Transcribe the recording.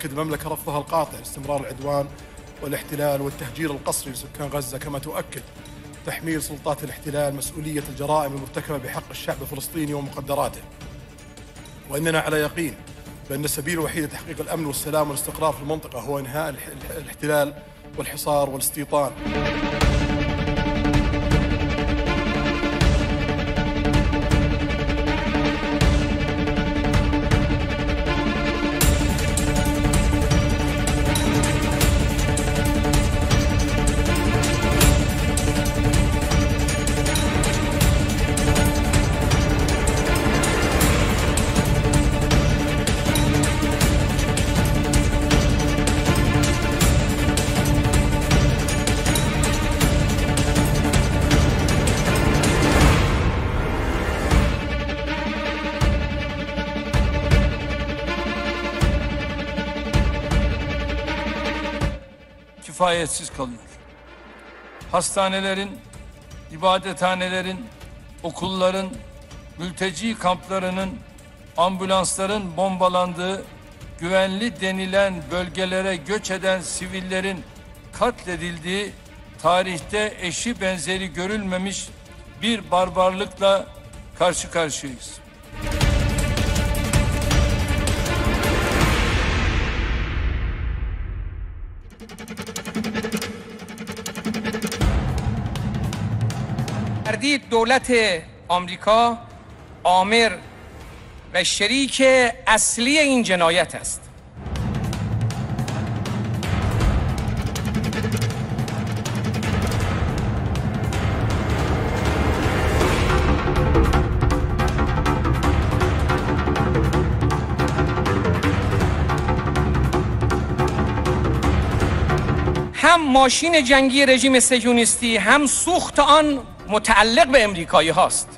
تؤكد المملكة رفضها القاطع لاستمرار العدوان والاحتلال والتهجير القسري لسكان غزة، كما تؤكد تحميل سلطات الاحتلال مسؤولية الجرائم المرتكبة بحق الشعب الفلسطيني ومقدراته. وإننا على يقين بأن السبيل الوحيد لتحقيق الأمن والسلام والاستقرار في المنطقة هو إنهاء الاحتلال والحصار والاستيطان. Kifayetsiz kalıyor. Hastanelerin, ibadethanelerin, okulların, mülteci kamplarının, ambulansların bombalandığı, güvenli denilen bölgelere göç eden sivillerin katledildiği, tarihte eşi benzeri görülmemiş bir barbarlıkla karşı karşıyayız. تردید دولت آمریکا آمر و شریک اصلی این جنایت است. هم ماشین جنگی رژیم صهیونیستی هم سوخت آن متعلق به امریکایی هاست.